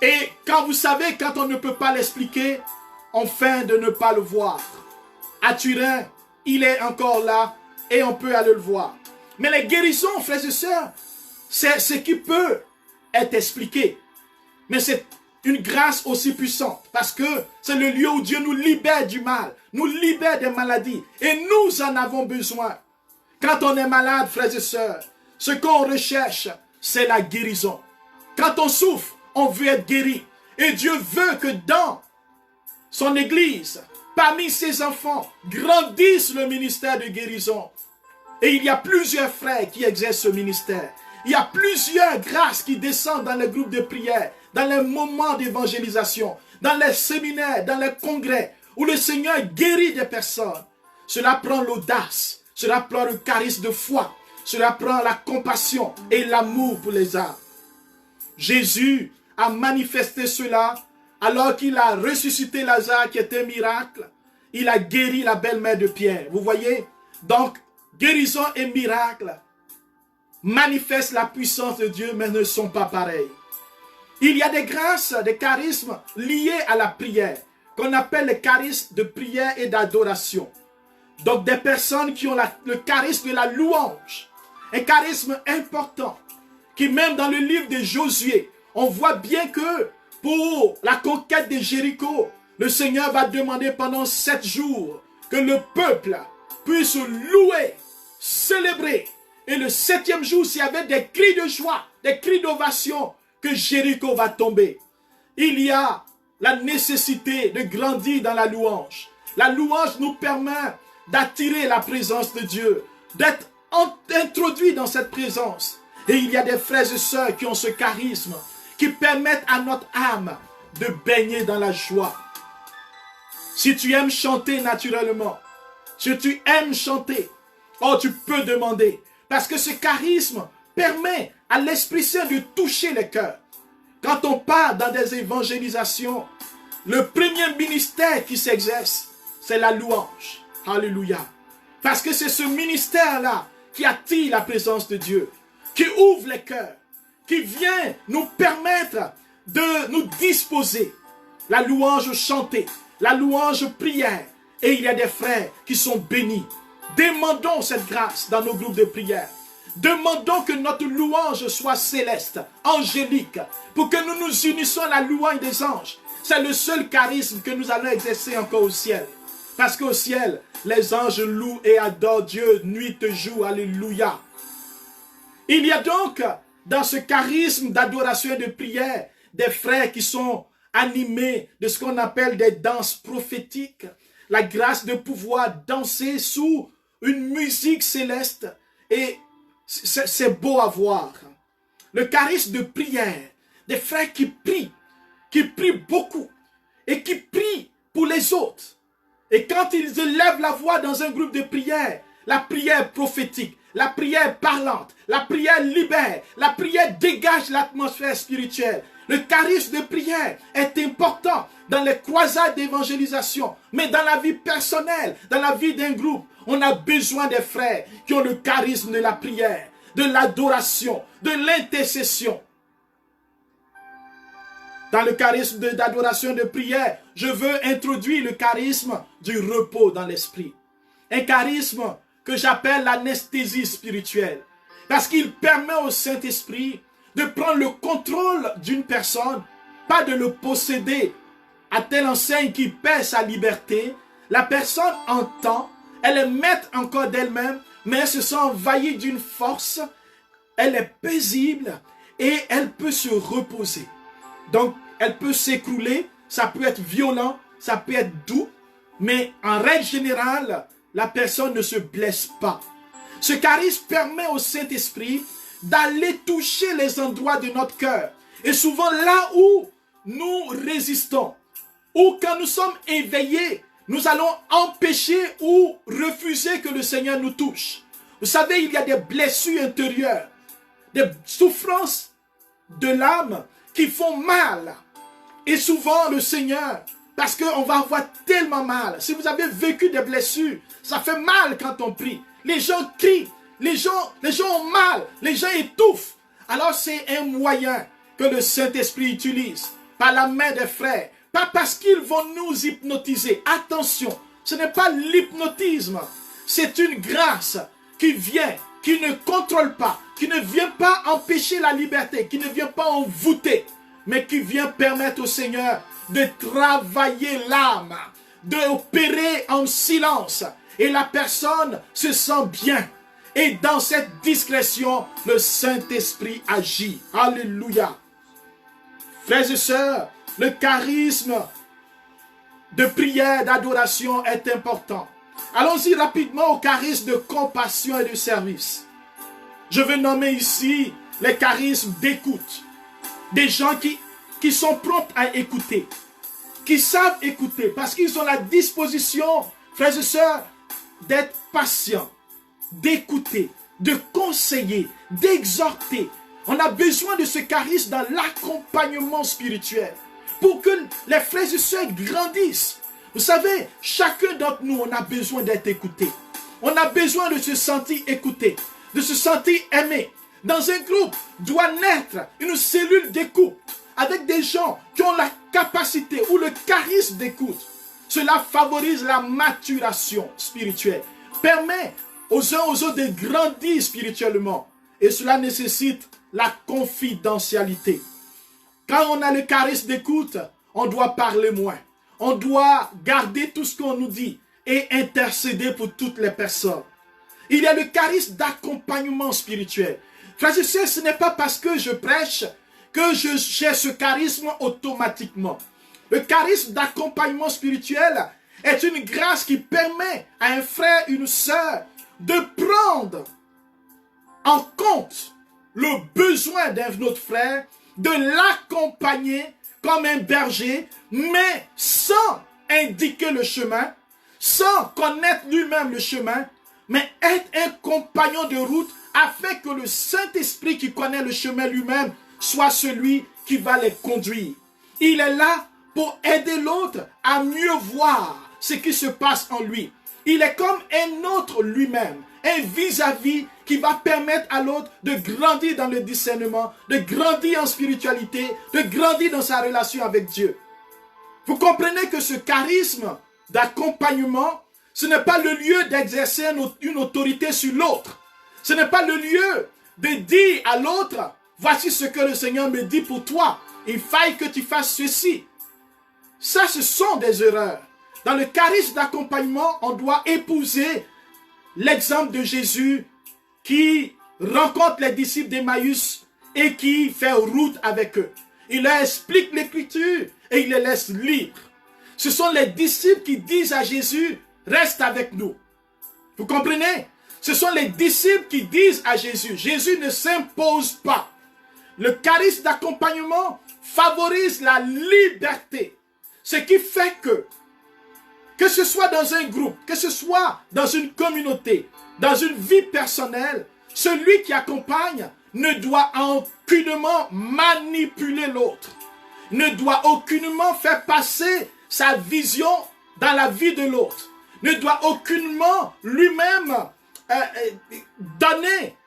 Et quand vous savez, quand on ne peut pas l'expliquer, on feint de ne pas le voir. À Turin, il est encore là et on peut aller le voir. Mais les guérisons, frères et sœurs, c'est ce qui peut être expliqué. Mais c'est une grâce aussi puissante parce que c'est le lieu où Dieu nous libère du mal, nous libère des maladies et nous en avons besoin. Quand on est malade, frères et sœurs, ce qu'on recherche, c'est la guérison. Quand on souffre, on veut être guéri. Et Dieu veut que dans son Église, parmi ces enfants grandissent le ministère de guérison. Et il y a plusieurs frères qui exercent ce ministère. Il y a plusieurs grâces qui descendent dans les groupes de prière, dans les moments d'évangélisation, dans les séminaires, dans les congrès, où le Seigneur guérit des personnes. Cela prend l'audace, cela prend le charisme de foi, cela prend la compassion et l'amour pour les âmes. Jésus a manifesté cela alors qu'il a ressuscité Lazare, qui était un miracle. Il a guéri la belle-mère de Pierre. Vous voyez? Donc, guérison et miracle manifestent la puissance de Dieu, mais ne sont pas pareils. Il y a des grâces, des charismes liés à la prière, qu'on appelle les charismes de prière et d'adoration. Donc, des personnes qui ont le charisme de la louange, un charisme important, qui même dans le livre de Josué, on voit bien que pour la conquête de Jéricho, le Seigneur va demander pendant 7 jours que le peuple puisse louer, célébrer. Et le 7e jour, s'il y avait des cris de joie, des cris d'ovation, que Jéricho va tomber. Il y a la nécessité de grandir dans la louange. La louange nous permet d'attirer la présence de Dieu, d'être introduit dans cette présence. Et il y a des frères et sœurs qui ont ce charisme, qui permettent à notre âme de baigner dans la joie. Si tu aimes chanter naturellement, si tu aimes chanter, oh, tu peux demander. Parce que ce charisme permet à l'Esprit Saint de toucher les cœurs. Quand on part dans des évangélisations, le premier ministère qui s'exerce, c'est la louange. Alléluia. Parce que c'est ce ministère-là qui attire la présence de Dieu, qui ouvre les cœurs, qui vient nous permettre de nous disposer. La louange chantée, la louange prière. Et il y a des frères qui sont bénis. Demandons cette grâce dans nos groupes de prière. Demandons que notre louange soit céleste, angélique, pour que nous nous unissions à la louange des anges. C'est le seul charisme que nous allons exercer encore au ciel. Parce qu'au ciel, les anges louent et adorent Dieu nuit et jour. Alléluia. Il y a donc dans ce charisme d'adoration et de prière des frères qui sont animés de ce qu'on appelle des danses prophétiques. La grâce de pouvoir danser sous une musique céleste. Et c'est beau à voir. Le charisme de prière, des frères qui prient beaucoup et qui prient pour les autres. Et quand ils élèvent la voix dans un groupe de prière, la prière prophétique, la prière parlante, la prière libère, la prière dégage l'atmosphère spirituelle. Le charisme de prière est important dans les croisades d'évangélisation, mais dans la vie personnelle, dans la vie d'un groupe, on a besoin des frères qui ont le charisme de la prière, de l'adoration, de l'intercession. Dans le charisme d'adoration de prière, je veux introduire le charisme du repos dans l'esprit. Un charisme que j'appelle l'anesthésie spirituelle. Parce qu'il permet au Saint-Esprit de prendre le contrôle d'une personne, pas de le posséder à telle enseigne qui perd sa liberté. La personne entend, elle est maître encore d'elle-même, mais elle se sent envahie d'une force, elle est paisible et elle peut se reposer. Donc, elle peut s'écrouler, ça peut être violent, ça peut être doux, mais en règle générale, la personne ne se blesse pas. Ce charisme permet au Saint-Esprit d'aller toucher les endroits de notre cœur. Et souvent là où nous résistons, ou quand nous sommes éveillés, nous allons empêcher ou refuser que le Seigneur nous touche. Vous savez, il y a des blessures intérieures, des souffrances de l'âme qui font mal. Et souvent le Seigneur, parce qu'on va avoir tellement mal. Si vous avez vécu des blessures, ça fait mal quand on prie. Les gens crient, les gens ont mal, les gens étouffent. Alors c'est un moyen que le Saint-Esprit utilise par la main des frères. Pas parce qu'ils vont nous hypnotiser. Attention, ce n'est pas l'hypnotisme. C'est une grâce qui vient, qui ne contrôle pas, qui ne vient pas empêcher la liberté, qui ne vient pas envoûter, mais qui vient permettre au Seigneur de travailler l'âme, d'opérer en silence. Et la personne se sent bien. Et dans cette discrétion, le Saint-Esprit agit. Alléluia. Frères et sœurs, le charisme de prière, d'adoration est important. Allons-y rapidement au charisme de compassion et de service. Je veux nommer ici les charismes d'écoute. Des gens qui sont prompts à écouter, qui savent écouter parce qu'ils ont la disposition, frères et sœurs, d'être patients, d'écouter, de conseiller, d'exhorter. On a besoin de ce charisme dans l'accompagnement spirituel pour que les frères et sœurs grandissent. Vous savez, chacun d'entre nous, on a besoin d'être écouté. On a besoin de se sentir écouté, de se sentir aimé. Dans un groupe doit naître une cellule d'écoute avec des gens qui ont la capacité ou le charisme d'écoute. Cela favorise la maturation spirituelle, permet aux uns aux autres de grandir spirituellement. Et cela nécessite la confidentialité. Quand on a le charisme d'écoute, on doit parler moins. On doit garder tout ce qu'on nous dit et intercéder pour toutes les personnes. Il y a le charisme d'accompagnement spirituel. Frères et sœurs, ce n'est pas parce que je prêche que j'ai ce charisme automatiquement. Le charisme d'accompagnement spirituel est une grâce qui permet à un frère, une sœur de prendre en compte le besoin d'un autre frère, de l'accompagner comme un berger, mais sans indiquer le chemin, sans connaître lui-même le chemin, mais être un compagnon de route afin que le Saint-Esprit qui connaît le chemin lui-même soit celui qui va les conduire. Il est là pour aider l'autre à mieux voir ce qui se passe en lui. Il est comme un autre lui-même, un vis-à-vis qui va permettre à l'autre de grandir dans le discernement, de grandir en spiritualité, de grandir dans sa relation avec Dieu. Vous comprenez que ce charisme d'accompagnement, ce n'est pas le lieu d'exercer une autorité sur l'autre. Ce n'est pas le lieu de dire à l'autre, voici ce que le Seigneur me dit pour toi. Il faille que tu fasses ceci. Ça, ce sont des erreurs. Dans le charisme d'accompagnement, on doit épouser l'exemple de Jésus qui rencontre les disciples d'Emmaüs et qui fait route avec eux. Il leur explique l'écriture et il les laisse libres. Ce sont les disciples qui disent à Jésus, reste avec nous. Vous comprenez? Ce sont les disciples qui disent à Jésus, Jésus ne s'impose pas. Le charisme d'accompagnement favorise la liberté. Ce qui fait que ce soit dans un groupe, que ce soit dans une communauté, dans une vie personnelle, celui qui accompagne ne doit aucunement manipuler l'autre, ne doit aucunement faire passer sa vision dans la vie de l'autre, ne doit aucunement lui-même donner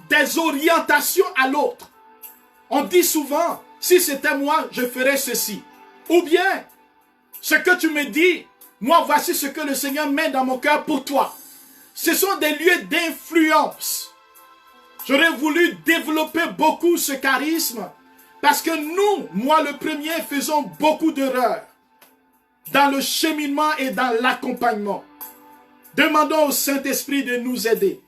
des orientations à l'autre. On dit souvent, si c'était moi, je ferais ceci. Ou bien, ce que tu me dis, moi, voici ce que le Seigneur met dans mon cœur pour toi. Ce sont des lieux d'influence. J'aurais voulu développer beaucoup ce charisme parce que nous, moi le premier, faisons beaucoup d'erreurs dans le cheminement et dans l'accompagnement. Demandons au Saint-Esprit de nous aider.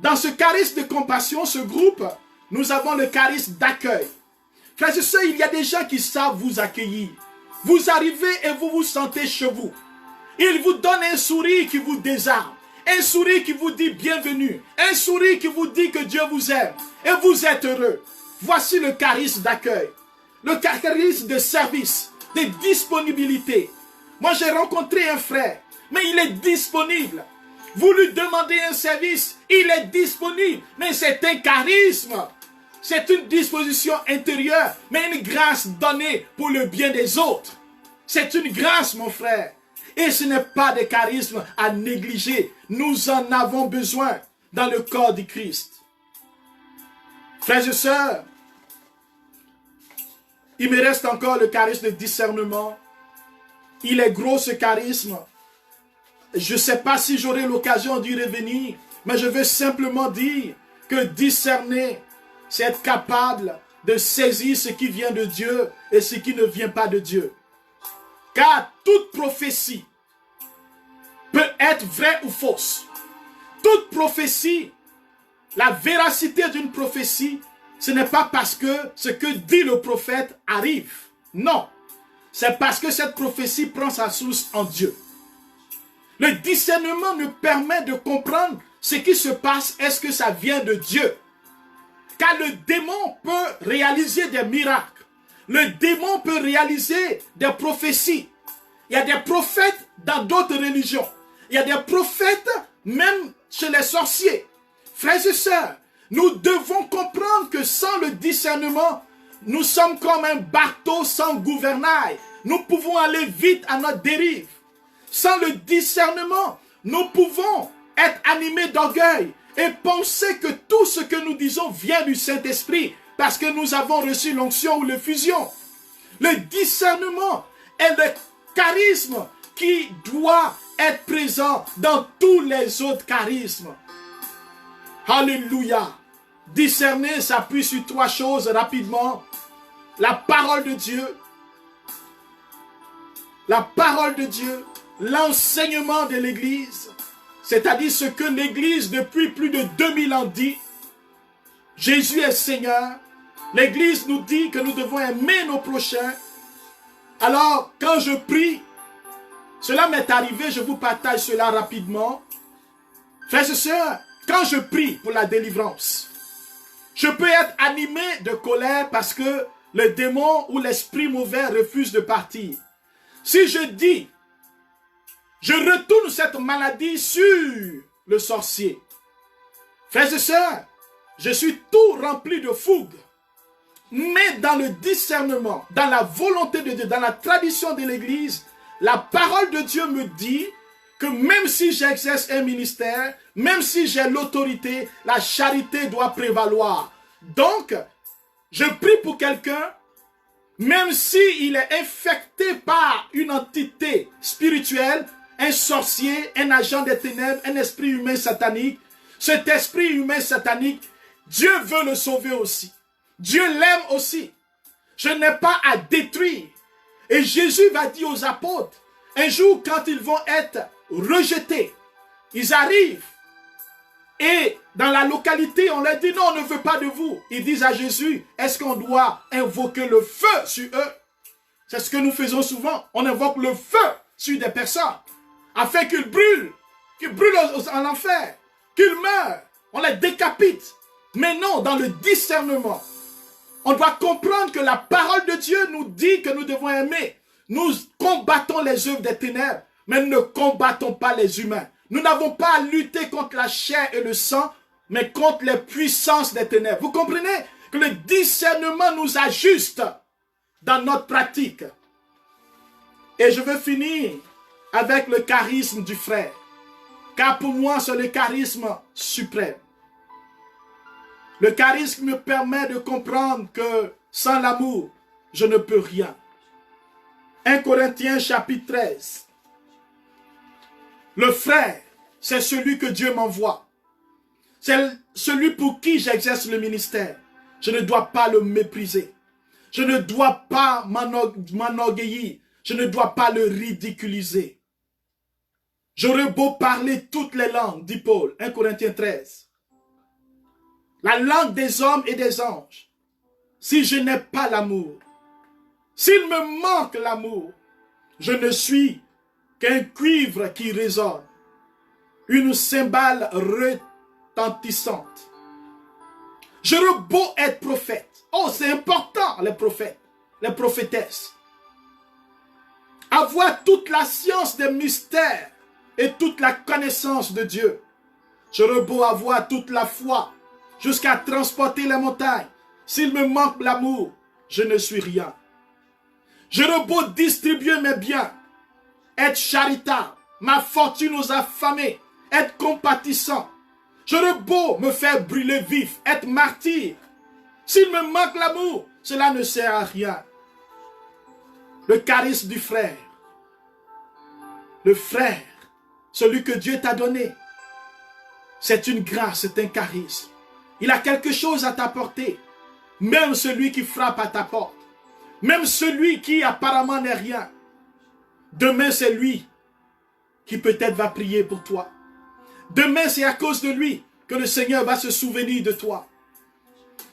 Dans ce charisme de compassion, ce groupe, nous avons le charisme d'accueil. Frères et sœurs, il y a des gens qui savent vous accueillir. Vous arrivez et vous vous sentez chez vous. Il vous donne un sourire qui vous désarme. Un sourire qui vous dit bienvenue. Un sourire qui vous dit que Dieu vous aime. Et vous êtes heureux. Voici le charisme d'accueil. Le charisme de service, de disponibilité. Moi, j'ai rencontré un frère, mais il est disponible. Vous lui demandez un service, il est disponible. Mais c'est un charisme. C'est une disposition intérieure, mais une grâce donnée pour le bien des autres. C'est une grâce, mon frère. Et ce n'est pas de charisme à négliger. Nous en avons besoin dans le corps du Christ. Frères et sœurs, il me reste encore le charisme de discernement. Il est gros ce charisme. Je ne sais pas si j'aurai l'occasion d'y revenir, mais je veux simplement dire que discerner, c'est être capable de saisir ce qui vient de Dieu et ce qui ne vient pas de Dieu. Car toute prophétie peut être vraie ou fausse. Toute prophétie, la véracité d'une prophétie, ce n'est pas parce que ce que dit le prophète arrive. Non. c'est parce que cette prophétie prend sa source en Dieu. Le discernement nous permet de comprendre ce qui se passe, est-ce que ça vient de Dieu? Car le démon peut réaliser des miracles. Le démon peut réaliser des prophéties. Il y a des prophètes dans d'autres religions. Il y a des prophètes même chez les sorciers. Frères et sœurs, nous devons comprendre que sans le discernement, nous sommes comme un bateau sans gouvernail. Nous pouvons aller vite à notre dérive. Sans le discernement, nous pouvons être animés d'orgueil et penser que tout ce que nous disons vient du Saint-Esprit parce que nous avons reçu l'onction ou l'effusion. Le discernement est le charisme qui doit être présent dans tous les autres charismes. Alléluia. Discerner s'appuie sur 3 choses rapidement. La parole de Dieu. La parole de Dieu. L'enseignement de l'Église. C'est-à-dire ce que l'Église depuis plus de 2000 ans dit. Jésus est Seigneur. L'Église nous dit que nous devons aimer nos prochains. Alors, quand je prie, cela m'est arrivé, je vous partage cela rapidement. Frères et sœurs, quand je prie pour la délivrance, je peux être animé de colère parce que le démon ou l'esprit mauvais refuse de partir. Si je dis, je retourne cette maladie sur le sorcier. Frères et sœurs, je suis tout rempli de fougue. Mais dans le discernement, dans la volonté de Dieu, dans la tradition de l'Église, la parole de Dieu me dit que même si j'exerce un ministère, même si j'ai l'autorité, la charité doit prévaloir. Donc, je prie pour quelqu'un, même s'il est infecté par une entité spirituelle, un sorcier, un agent des ténèbres, un esprit humain satanique. Cet esprit humain satanique, Dieu veut le sauver aussi. Dieu l'aime aussi. Je n'ai pas à détruire. Et Jésus va dire aux apôtres, un jour quand ils vont être rejetés, ils arrivent et dans la localité on leur dit non, on ne veut pas de vous. Ils disent à Jésus, est-ce qu'on doit invoquer le feu sur eux? C'est ce que nous faisons souvent. On invoque le feu sur des personnes afin qu'ils brûlent en enfer, qu'ils meurent, on les décapite. Mais non, dans le discernement, on doit comprendre que la parole de Dieu nous dit que nous devons aimer. Nous combattons les œuvres des ténèbres, mais nous ne combattons pas les humains. Nous n'avons pas à lutter contre la chair et le sang, mais contre les puissances des ténèbres. Vous comprenez que le discernement nous ajuste dans notre pratique. Et je veux finir avec le charisme du frère. Car pour moi, c'est le charisme suprême. Le charisme me permet de comprendre que sans l'amour, je ne peux rien. 1 Corinthiens chapitre 13. Le frère, c'est celui que Dieu m'envoie. C'est celui pour qui j'exerce le ministère. Je ne dois pas le mépriser. Je ne dois pas m'enorgueillir. Je ne dois pas le ridiculiser. J'aurais beau parler toutes les langues, dit Paul, 1 Corinthiens 13. La langue des hommes et des anges. Si je n'ai pas l'amour, s'il me manque l'amour, je ne suis qu'un cuivre qui résonne, une cymbale retentissante. J'aurais beau être prophète. Oh, c'est important, les prophètes, les prophétesses. Avoir toute la science des mystères et toute la connaissance de Dieu. J'aurais beau avoir toute la foi jusqu'à transporter les montagnes. S'il me manque l'amour, je ne suis rien. J'aurais beau distribuer mes biens, être charitable, ma fortune aux affamés, être compatissant. J'aurais beau me faire brûler vif, être martyr. S'il me manque l'amour, cela ne sert à rien. Le charisme du frère. Le frère, celui que Dieu t'a donné. C'est une grâce, c'est un charisme. Il a quelque chose à t'apporter. Même celui qui frappe à ta porte. Même celui qui apparemment n'est rien. Demain, c'est lui qui peut-être va prier pour toi. Demain, c'est à cause de lui que le Seigneur va se souvenir de toi.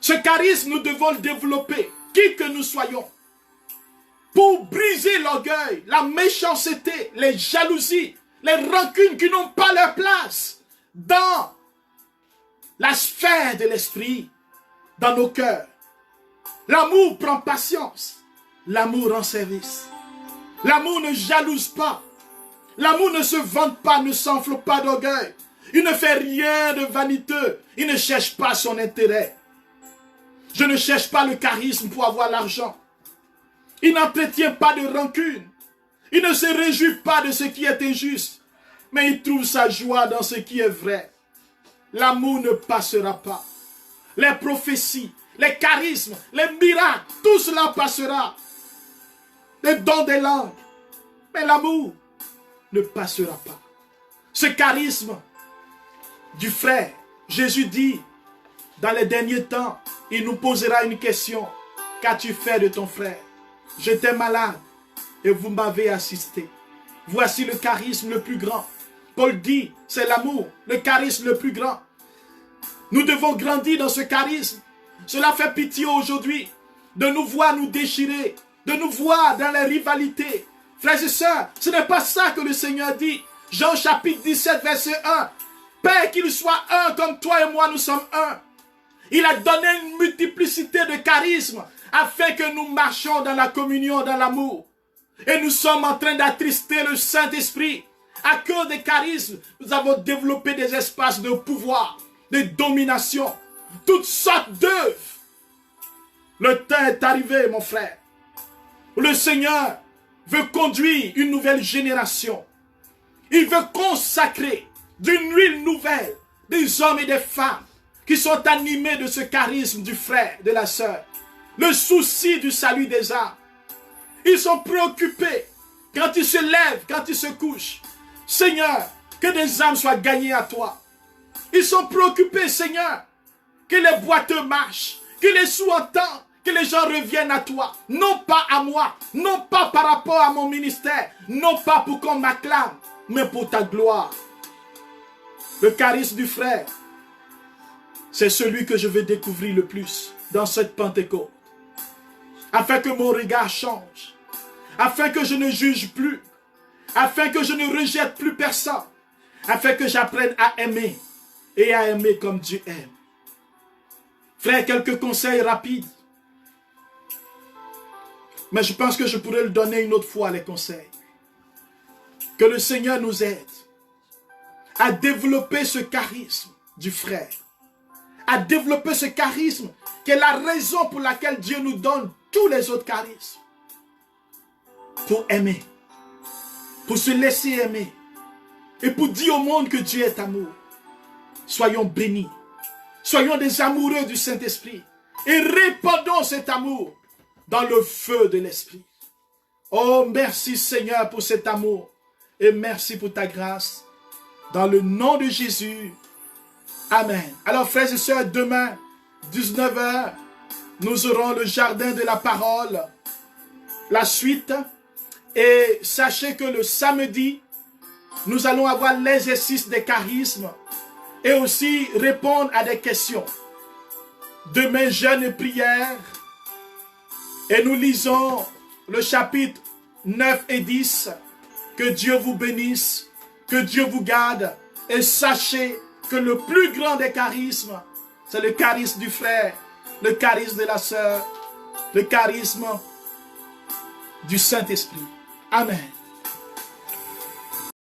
Ce charisme, nous devons le développer, qui que nous soyons, pour briser Enlevez l'orgueil, la méchanceté, les jalousies, les rancunes qui n'ont pas leur place dans la sphère de l'esprit, dans nos cœurs. L'amour prend patience. L'amour rend service. L'amour ne jalouse pas. L'amour ne se vante pas, ne s'enfle pas d'orgueil. Il ne fait rien de vaniteux. Il ne cherche pas son intérêt. Je ne cherche pas le charisme pour avoir l'argent. Il n'entretient pas de rancune. Il ne se réjouit pas de ce qui est injuste. Mais il trouve sa joie dans ce qui est vrai. L'amour ne passera pas. Les prophéties, les charismes, les miracles, tout cela passera. Les dons des langues. Mais l'amour ne passera pas. Ce charisme du frère, Jésus dit, dans les derniers temps, il nous posera une question. Qu'as-tu fait de ton frère? J'étais malade et vous m'avez assisté. Voici le charisme le plus grand. Paul dit, c'est l'amour, le charisme le plus grand. Nous devons grandir dans ce charisme. Cela fait pitié aujourd'hui de nous voir nous déchirer, de nous voir dans les rivalités. Frères et sœurs, ce n'est pas ça que le Seigneur dit. Jean chapitre 17, verset 1. Père, qu'il soit un comme toi et moi, nous sommes un. Il a donné une multiplicité de charismes afin que nous marchions dans la communion, dans l'amour. Et nous sommes en train d'attrister le Saint-Esprit. À cause des charismes, nous avons développé des espaces de pouvoir, de domination, toutes sortes d'œuvres. Le temps est arrivé, mon frère. Le Seigneur veut conduire une nouvelle génération. Il veut consacrer d'une huile nouvelle des hommes et des femmes qui sont animés de ce charisme du frère, de la sœur. Le souci du salut des âmes. Ils sont préoccupés quand ils se lèvent, quand ils se couchent. Seigneur, que des âmes soient gagnées à toi. Ils sont préoccupés, Seigneur, que les boiteux marchent, que les sous entendent, que les gens reviennent à toi. Non pas à moi, non pas par rapport à mon ministère, non pas pour qu'on m'acclame, mais pour ta gloire. Le charisme du frère, c'est celui que je veux découvrir le plus dans cette Pentecôte. Afin que mon regard change, afin que je ne juge plus, afin que je ne rejette plus personne, afin que j'apprenne à aimer et à aimer comme Dieu aime. Frère, quelques conseils rapides. Mais je pense que je pourrais le donner une autre fois, les conseils. Que le Seigneur nous aide à développer ce charisme du frère. À développer ce charisme qui est la raison pour laquelle Dieu nous donne tous les autres charismes. Pour aimer. Pour se laisser aimer. Et pour dire au monde que Dieu est amour. Soyons bénis. Soyons des amoureux du Saint-Esprit. Et répandons cet amour dans le feu de l'Esprit. Oh, merci Seigneur pour cet amour. Et merci pour ta grâce. Dans le nom de Jésus. Amen. Alors frères et sœurs, demain, 19 h, nous aurons le jardin de la parole. La suite. Et sachez que le samedi, nous allons avoir l'exercice des charismes. Et aussi répondre à des questions. Demain, jeûne et prière. Et nous lisons le chapitre 9 et 10. Que Dieu vous bénisse. Que Dieu vous garde. Et sachez que le plus grand des charismes, c'est le charisme du frère, le charisme de la sœur, le charisme du Saint-Esprit. Amen.